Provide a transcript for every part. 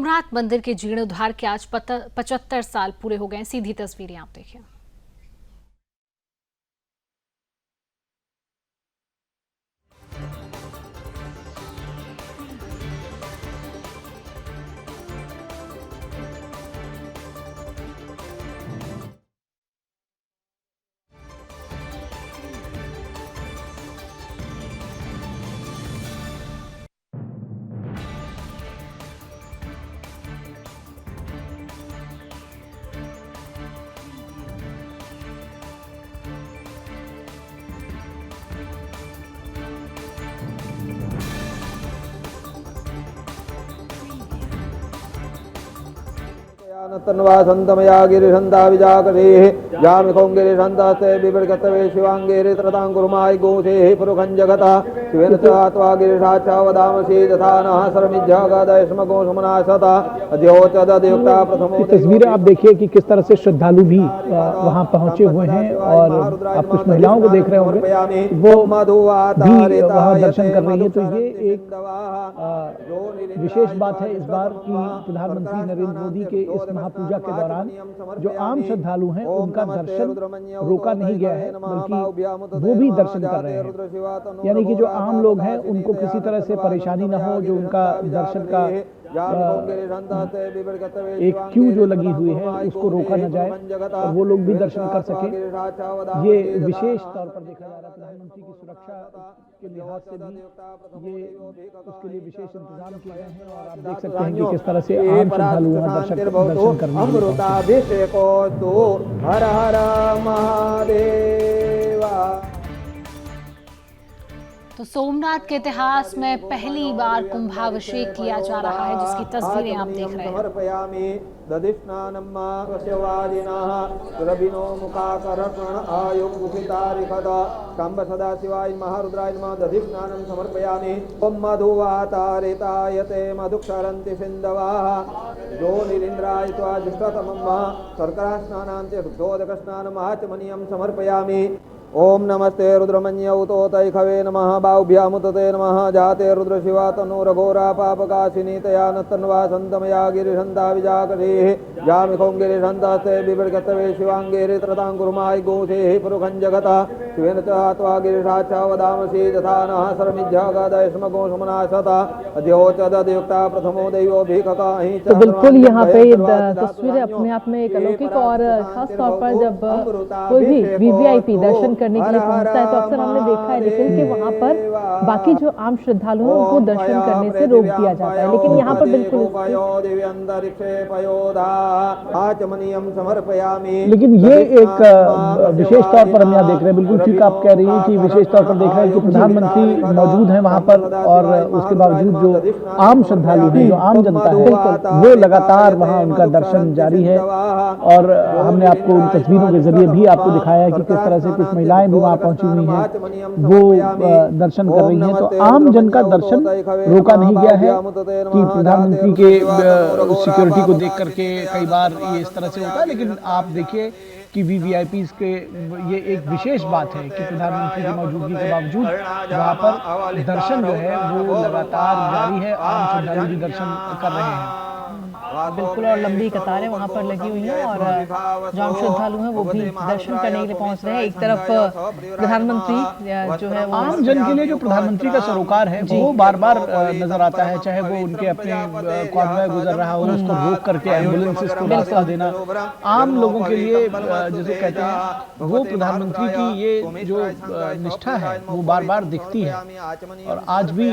सोमनाथ मंदिर के जीर्णोद्धार के आज 75 साल पूरे हो गए। सीधी तस्वीरें आप देखिए। तन्वा संतमया गिरिशंता विजाकरेः जामिखों गिरिशंतास्ते बिभर्गतवे शिवांगेरे त्रतां गुरुमाय गोसेः पुरुखं जगता शिवेन चात्वा गिरिशाचा वदामसि तथा नः सर्वमिज्झागदयस्मगो सुमनाशता अद्योचदयुक्ता प्रथमो। तस्वीरें आप देखिए कि किस तरह से श्रद्धालु भी वहां पहुंचे हुए हैं और आप कुछ महिलाओं को देख रहे होंगे वो भी वहां दर्शन कर रही है। तो ये एक विशेष बात है इस बार की प्रधानमंत्री नरेंद्र मोदी के इस महापूजा के दौरान जो आम श्रद्धालु हैं उनका दर्शन रोका नहीं गया है, बल्कि वो भी दर्शन कर रहे हैं। यानी कि जो आम लोग हैं उनको किसी तरह से परेशानी ना हो, जो उनका दर्शन का एक क्यू जो लगी हुई है उसको रोका न जाए और वो लोग भी दर्शन कर सके। ये विशेष तौर पर देखा जा रहा है प्रधानमंत्री की सुरक्षा के लिहाज से भी ये उसके लिए विशेष इंतजाम किए गए हैं और आप देख सकते हैं कि किस तरह से आम श्रद्धालु दर्शन करने हर हर महादेवा। तो सोमनाथ के इतिहास में पहली बार कुंभाभिषेक किया जा रहा है, जिसकी तस्वीरें आप देख रहे हैं। दधिष्णानम्मा वश्यवादिनः सुरभिनो मुखाकर्षण आयुर्गुहितारिखद कंब सदाशिवाय महारुद्राय नमः दधिष्णानं समर्पयामि। ओम मधुवातारितायते मधुक्षरन्ति सिन्धवः जोनिरिन्द्राय त्वा जुष्टतमं शर्करास्नानान्ते शुद्धोदकस्नानम् आचमनीयं समर्पयामि। ओम नमस्ते रुद्रमन्यौतोतैखवे नमः बाहुभ्यामुतते नमः जाते रुद्र शिवा तनूरघोरा पापकाशिनी तया नतन्वा संतमया गिरिशंता विजाकरेः जामिखों गिरिशंतास्ते बिभर्गतवे शिवांगेरे त्रतां गुरुमाय गोसेः पुरुखं जगता शिवेन चात्वा गिरिशाचा वदामसि तथा नः सर्वमिज्झागदयस्मगो सुमनाशता अद्योचदयुक्ता प्रथमो दैवोभिककाहि। तो बिल्कुल यहाँ पे तस्वीरें अपने आप में एक अलौकिक और खास तौर पर जब कोई भी वीवीआईपी दर्शन करने के लिए पहुंचता है तो अक्सर हमने देखा है लेकिन कि वहां पर बाकी जो आम श्रद्धालु हैं उनको दर्शन करने से रोक दिया जाता है, लेकिन यहाँ पर बिल्कुल लेकिन ये एक विशेष तौर पर हम यहाँ देख रहे हैं। बिल्कुल ठीक आप कह रही हैं कि विशेष तौर पर देख रहे हैं कि प्रधानमंत्री मौजूद हैं वहां पर और उसके बावजूद जो आम श्रद्धालु हैं, जो आम जनता है, वो लगातार वहां उनका दर्शन जारी है। और हमने आपको उन तस्वीरों के जरिए भी आपको दिखाया है कि किस तरह से कुछ महिलाएं भी वहां पहुंची हुई हैं, वो दर्शन कर रही हैं। तो आम जन का दर्शन रोका नहीं गया है कि प्रधानमंत्री के सिक्योरिटी को देख करके कई बार ये इस तरह से होता है, लेकिन आप देखिए कि वीवीआईपीज़ के ये एक विशेष बात है कि प्रधानमंत्री की मौजूदगी के बावजूद वहाँ पर दर्शन जो है वो लगातार जारी है, आम श्रद्धालु भी दर्शन कर रहे हैं। बिल्कुल, और लंबी कतारें वहां पर लगी हुई हैं और जो आम श्रद्धालु हैं वो भी दर्शन करने के लिए पहुंच रहे हैं। एक तरफ प्रधानमंत्री जो है आम जन के लिए जो प्रधानमंत्री का सरोकार है वो बार बार नजर आता है, चाहे वो उनके अपने कॉन्वॉय गुजर रहा हो उसको रोक करके एम्बुलेंसेस को रास्ता देना। आम लोगों के लिए जैसे कहते हैं वो प्रधानमंत्री की ये जो निष्ठा है वो बार बार दिखती है और आज भी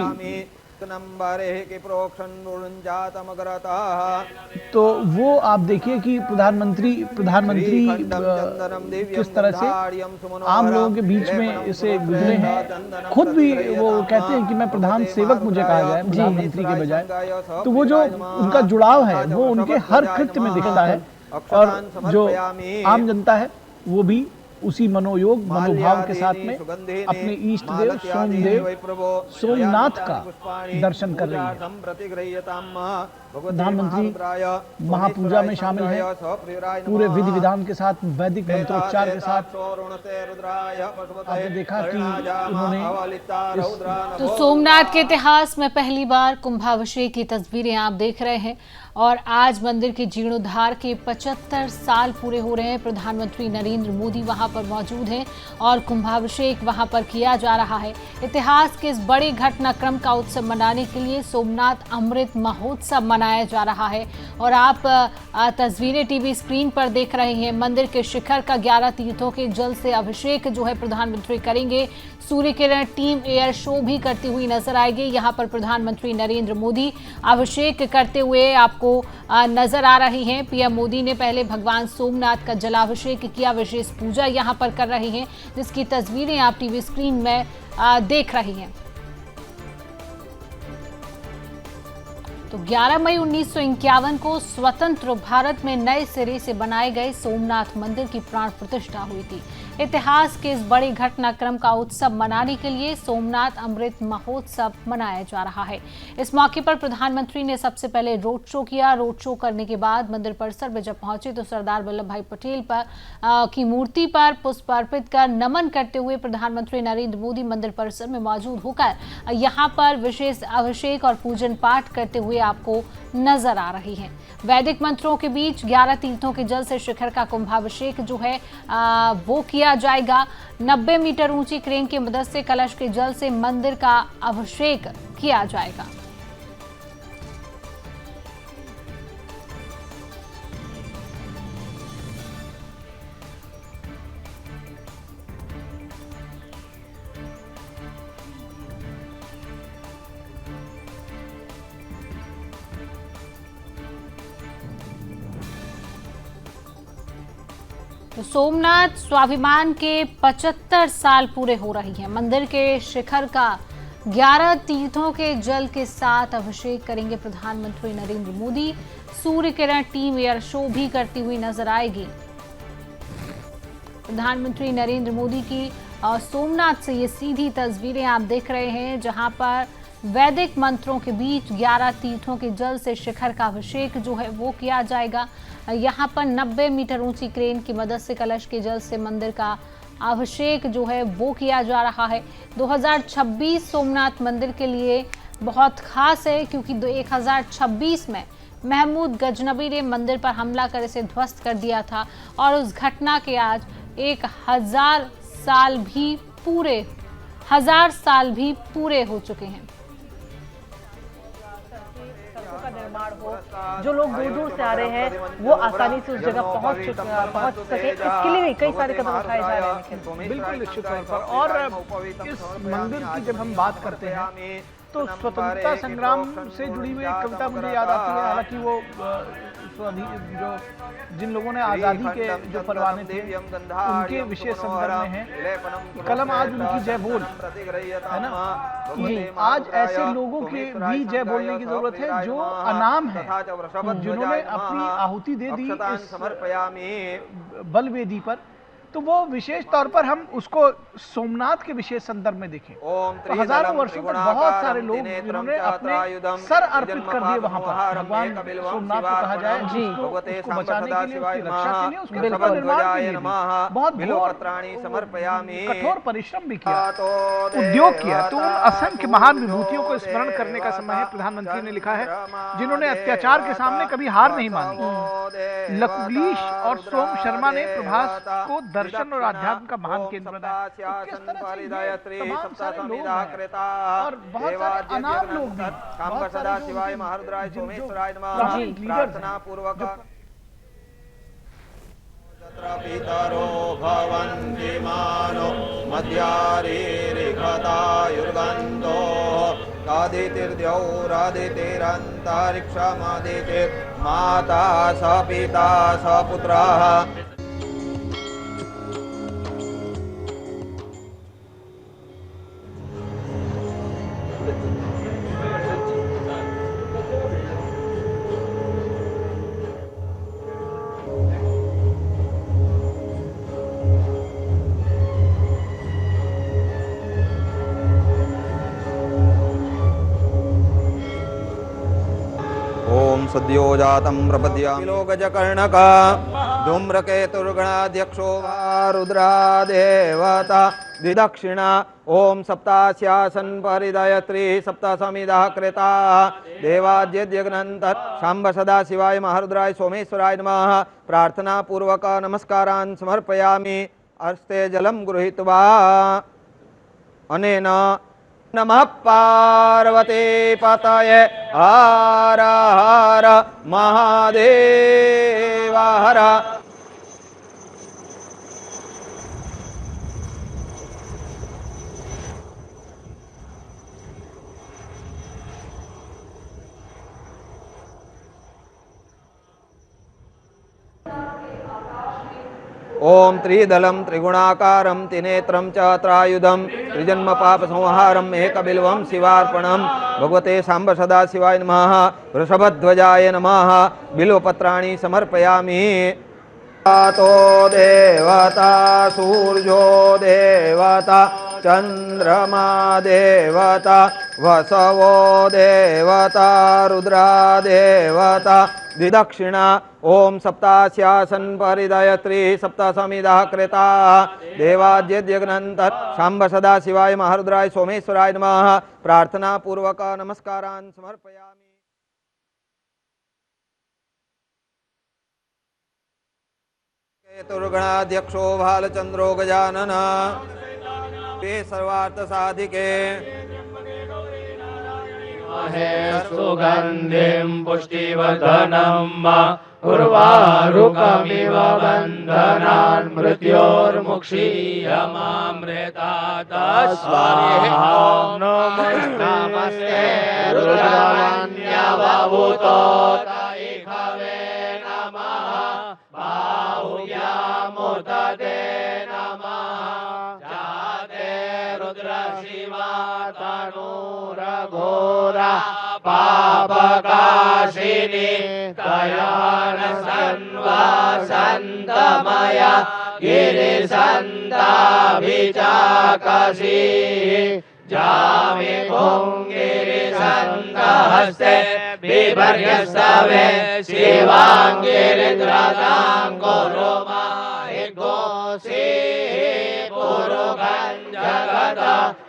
तो वो आप देखिए कि प्रधानमंत्री किस तरह से आम लोगों के बीच में इसे गुजरे हैं। खुद भी वो कहते हैं कि मैं प्रधान सेवक मुझे कहा जाए प्रधानमंत्री के बजाय। तो वो जो उनका जुड़ाव है वो उनके हर कृत्य में दिखता है और जो आम जनता है वो भी उसी मनोभाव के साथ में अपने इष्ट देव सोमनाथ का दर्शन कर रही है। प्रधानमंत्री महापूजा में शामिल है, पूरे विधि विधान के साथ, वैदिक मंत्रोच्चार के साथ। आपने देखा कि उन्होंने तो सोमनाथ के इतिहास में पहली बार कुंभाभिषेक की तस्वीरें आप देख रहे हैं और आज मंदिर के जीर्णोद्धार के 75 साल पूरे हो रहे हैं। प्रधानमंत्री नरेंद्र मोदी वहां पर मौजूद हैं और कुंभाभिषेक वहां पर किया जा रहा है। इतिहास के इस बड़े घटनाक्रम का उत्सव मनाने के लिए सोमनाथ अमृत महोत्सव मनाया जा रहा है और आप तस्वीरें टीवी स्क्रीन पर देख रहे हैं। मंदिर के शिखर का 11 तीर्थों के जल से अभिषेक जो है प्रधानमंत्री करेंगे। Surya Kiran team air show भी करती हुई नजर आएगी। यहां पर प्रधानमंत्री नरेंद्र मोदी अभिषेक करते हुए आपको नजर आ रही हैं। पीएम मोदी ने पहले भगवान सोमनाथ का जलाभिषेक किया, विशेष पूजा यहां पर कर रहे हैं, जिसकी तस्वीरें आप टीवी स्क्रीन में देख रही हैं। तो 11 मई 1951 को स्वतंत्र भारत में नए सिरे से बनाए गए सोमनाथ मंदिर की प्राण प्रतिष्ठा हुई थी। इतिहास के इस बड़े घटनाक्रम का उत्सव मनाने के लिए सोमनाथ अमृत महोत्सव मनाया जा रहा है। इस मौके पर प्रधानमंत्री ने सबसे पहले रोड शो किया। रोड शो करने के बाद मंदिर परिसर में जब पहुंचे तो सरदार वल्लभ भाई पटेल की मूर्ति पर पुष्प अर्पित कर नमन करते हुए प्रधानमंत्री नरेंद्र मोदी मंदिर परिसर में मौजूद होकर यहां पर विशेष अभिषेक और पूजन पाठ करते हुए आपको नजर आ रही हैं। वैदिक मंत्रों के बीच 11 तीर्थों के जल से शिखर का कुंभाभिषेक जो है वो किया जाएगा। 90 मीटर ऊंची क्रेन की मदद से कलश के जल से मंदिर का अभिषेक किया जाएगा। तो सोमनाथ स्वाभिमान के 75 साल पूरे हो रही हैं। मंदिर के शिखर का 11 तीर्थों के जल के साथ अभिषेक करेंगे प्रधानमंत्री Narendra Modi. Surya Kiran team air show भी करती हुई नजर आएगी। प्रधानमंत्री नरेंद्र मोदी की सोमनाथ से ये सीधी तस्वीरें आप देख रहे हैं, जहां पर वैदिक मंत्रों के बीच 11 तीर्थों के जल से शिखर का अभिषेक जो है वो किया जाएगा। यहाँ पर 90 मीटर ऊंची क्रेन की मदद से कलश के जल से मंदिर का अभिषेक जो है वो किया जा रहा है। 2026 सोमनाथ मंदिर के लिए बहुत खास है, क्योंकि 1026 में महमूद गजनबी ने मंदिर पर हमला कर इसे ध्वस्त कर दिया था और उस घटना के आज 1000 साल भी पूरे हो चुके हैं। का निर्माण हो, जो लोग दूर दूर से आ रहे हैं वो आसानी से उस जगह पहुंच सके, इसके लिए भी कई सारे कदम उठाए जा रहे हैं। बिल्कुल निश्चित तौर पर। और इस मंदिर की जब हम बात करते हैं तो स्वतंत्रता संग्राम से जुड़ी हुई एक कविता मुझे याद आती है। हालांकि वो जो जिन लोगों ने आज़ादी के जो परवाने थे उनके विशेष संदर्भ में है। कलम आज उनकी जय बोल, है ना जी। आज ऐसे लोगों की भी जय बोलने की जरूरत है जो अनाम है, जिन्होंने अपनी आहुति दे दी इस बलवेदी पर। तो वो विशेष तौर पर हम उसको सोमनाथ के विशेष संदर्भ में देखें तो हजारों वर्षों तक बहुत सारे लोग जिन्होंने अपने सर अर्पित कर दिए वहां पर भगवान सोमनाथ को कहा जाए जी, उसको बचाने के लिए, उसकी रक्षा के लिए, उसके निर्माण के लिए बहुत कठोर परिश्रम भी किया, उद्योग किया। तो उन असंख्य महान विभूतियों को स्मरण करने का समय है। प्रधानमंत्री ने लिखा है जिन्होंने अत्याचार के सामने कभी हार नहीं मानी। लकुलीश और सोम शर्मा ने प्रभास को दर्शन और अध्यात्म का महान केंद्र बनाया। तो किस तरह से तमाम सारे लोग हैं और बहुत सारे अनाम लोग भी, बहुत सारे शिवाय महारुद्राय सोमेश्वराय नमः प्रार्थना पूर्वक पितरो भवन्ति मानो मध्यारेरिघतायुर्गन्धो आदितिर्द्यौरादितिरन्तरिक्षमादितिर्माता स पिता स पुत्रः। सद्यो जातं प्रपद्यामि लोकजकर्णक धूम्रकेतुर्गणाध्यक्षो वा रुद्रादेवता द्विदक्षिणा ओम सप्तास्यासन परिदयत्री सप्तसमिदः कृता देवाद्यज्ञनंतर शांब सदा शिवाय महारुद्राय सोमेश्वराय नमः प्रार्थना पूर्वक नमस्कारान् समर्पयामि अस्ते जलम गृहीत्वा अनेन नमः पार्वती पतये हर हर महादेव हर। ओम त्रिदलम त्रिगुणाकारम त्रिनेत्रम च त्रायुधम त्रिजन्म पाप संहारम एकबिल्वम शिवार्पणम भगवते सांब सदा शिवाय नमः वृषभध्वजाय नमः बिल्वपत्राणि समर्पयामि। तो देवता सूर्यो देवता चंद्रमा देवता वसवो देवता रुद्रा देवता द्विदक्षिणा ओम सप्तास्यासन परिदयत्री सप्तसमिदः कृता देवाद्यज्ञनंतर शांब सदा शिवाय महारुद्राय सोमेश्वराय नमः प्रार्थना पूर्वक नमस्कारान् समर्पयामि। केतुर्गणाध्यक्षो भालचंद्रो गजानन वे सर्वार्थ साधिके सुगंधिं पुष्टिवर्धनम् उर्वारुकमिव बन्धनान् मृत्योर्मुक्षीयमामृतात् स्वाहा। नमस्ते रुद्रवन्यवभूतो तैखवे नमः बाहुव्यामुदते नमः जाते रुद्रशिवा तनूरघोरा पापकाशिनी कयान सन्वासन्तमया गिरिसन्ताभिचाकसी जामि पुङ्गिरिसन्तहस्ते बिभर्यस्तवे शिवाङ्गिरिद्रताङ्गुरुमाहि गोसी पुरुषं जगत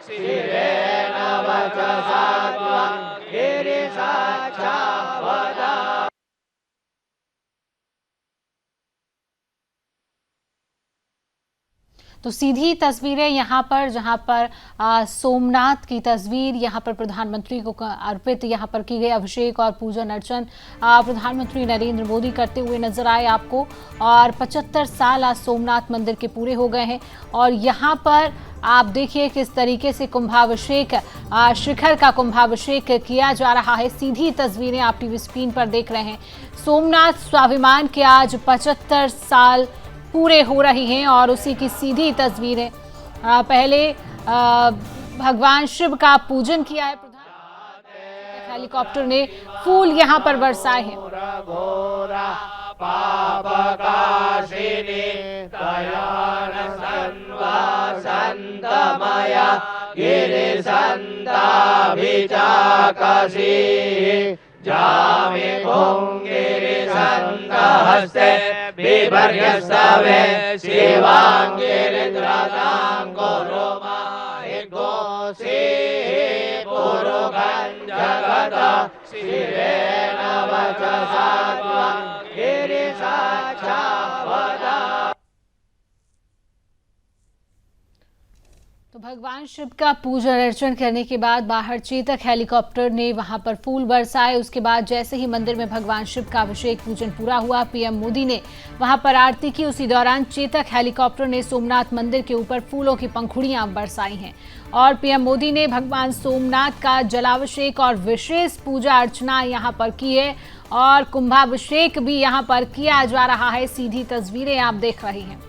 शिवेन वचसा त्वं गिरिसाक्षावदा। तो सीधी तस्वीरें यहाँ पर जहाँ पर सोमनाथ की तस्वीर यहाँ पर प्रधानमंत्री को अर्पित यहाँ पर की गई अभिषेक और पूजन अर्चन प्रधानमंत्री नरेंद्र मोदी करते हुए नजर आए आपको। और 75 साल आज सोमनाथ मंदिर के पूरे हो गए हैं और यहाँ पर आप देखिए किस तरीके से कुंभाभिषेक शिखर का कुंभाभिषेक किया जा रहा है। सीधी तस्वीरें आप टीवी स्क्रीन पर देख रहे हैं। सोमनाथ स्वाभिमान के आज 75 साल पूरे हो रही हैं और उसी की सीधी तस्वीरें पहले भगवान शिव का पूजन किया है। प्रधानमंत्री हेलीकॉप्टर ने फूल यहां पर बरसाए हैं। जामि पुङ्गिरिसन्तहस्ते बिभर्यस्तवे शिवाङ्गिरिद्रताङ्गुरुमाहि गोसी पुरुषं जगत शिवेन वचसा त्वं गिरिसाक्षावदा। तो भगवान शिव का पूजन अर्चन करने के बाद बाहर चेतक हेलीकॉप्टर ने वहां पर फूल बरसाए। उसके बाद जैसे ही मंदिर में भगवान शिव का अभिषेक पूजन पूरा हुआ, पीएम मोदी ने वहां पर आरती की। उसी दौरान चेतक हेलीकॉप्टर ने सोमनाथ मंदिर के ऊपर फूलों की पंखुड़ियां बरसाई हैं और पीएम मोदी ने भगवान सोमनाथ का जलाभिषेक और विशेष पूजा अर्चना यहां पर की है और कुंभाभिषेक भी यहां पर किया जा रहा है। सीधी तस्वीरें आप देख रही हैं।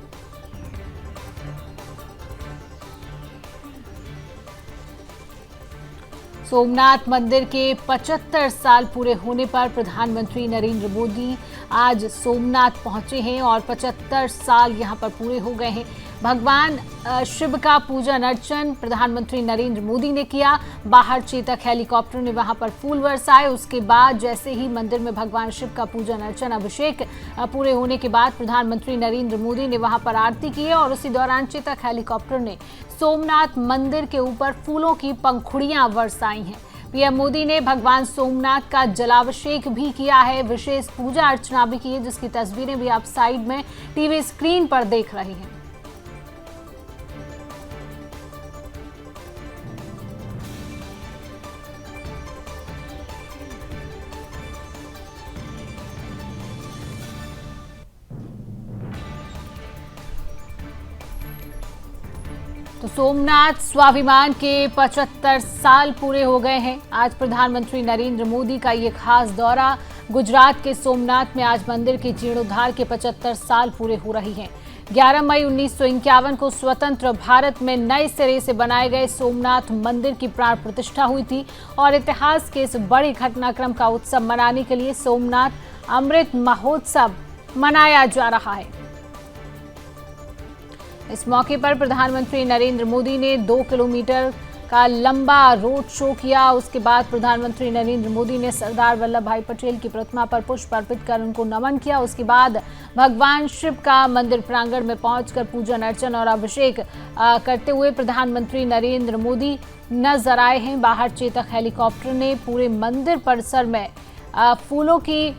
सोमनाथ मंदिर के 75 साल पूरे होने पर प्रधानमंत्री नरेंद्र मोदी आज सोमनाथ पहुंचे हैं और 75 साल यहां पर पूरे हो गए हैं। भगवान शिव का पूजन अर्चन प्रधानमंत्री नरेंद्र मोदी ने किया। बाहर चेतक हेलीकॉप्टर ने वहां पर फूल बरसाए। उसके बाद जैसे ही मंदिर में भगवान शिव का पूजन अर्चन अभिषेक पूरे होने के बाद प्रधानमंत्री नरेंद्र मोदी ने वहां पर आरती की और उसी दौरान चेतक हेलीकॉप्टर ने सोमनाथ मंदिर के ऊपर फूलों की पंखुड़ियां बरसाई हैं। पीएम मोदी ने भगवान सोमनाथ का जलाभिषेक भी किया है, विशेष पूजा अर्चना भी की है, जिसकी तस्वीरें भी आप साइड में टीवी स्क्रीन पर देख रहे हैं। तो सोमनाथ स्वाभिमान के 75 साल पूरे हो गए हैं। आज प्रधानमंत्री नरेंद्र मोदी का ये खास दौरा गुजरात के सोमनाथ में आज मंदिर के जीर्णोद्धार के 75 साल पूरे हो रही हैं। 11 मई 1951 को स्वतंत्र भारत में नए सिरे से बनाए गए सोमनाथ मंदिर की प्राण प्रतिष्ठा हुई थी और इतिहास के इस बड़े घटनाक्रम का उत्सव मनाने के लिए सोमनाथ अमृत महोत्सव मनाया जा रहा है। इस मौके पर प्रधानमंत्री नरेंद्र मोदी ने 2 किलोमीटर का लंबा रोड शो किया। उसके बाद प्रधानमंत्री नरेंद्र मोदी ने सरदार वल्लभ भाई पटेल की प्रतिमा पर पुष्प अर्पित कर उनको नमन किया। उसके बाद भगवान शिव का मंदिर प्रांगण में पहुंचकर पूजन अर्चन और अभिषेक करते हुए प्रधानमंत्री नरेंद्र मोदी नजर आए हैं। बाहर चेतक हेलीकॉप्टर ने पूरे मंदिर परिसर में फूलों की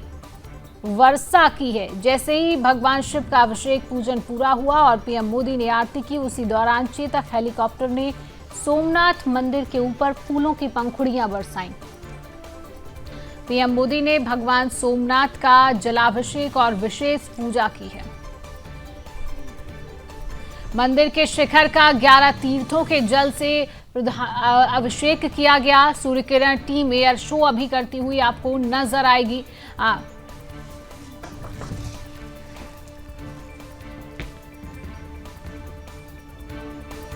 वर्षा की है। जैसे ही भगवान शिव का अभिषेक पूजन पूरा हुआ और पीएम मोदी ने आरती की, उसी दौरान चेतक हेलीकॉप्टर ने सोमनाथ मंदिर के ऊपर फूलों की पंखुड़ियां बरसाईं। पीएम मोदी ने भगवान सोमनाथ का जलाभिषेक और विशेष पूजा की है। मंदिर के शिखर का 11 तीर्थों के जल से अभिषेक किया गया। Surya Kiran team air show अभी करती हुई आपको नजर आएगी।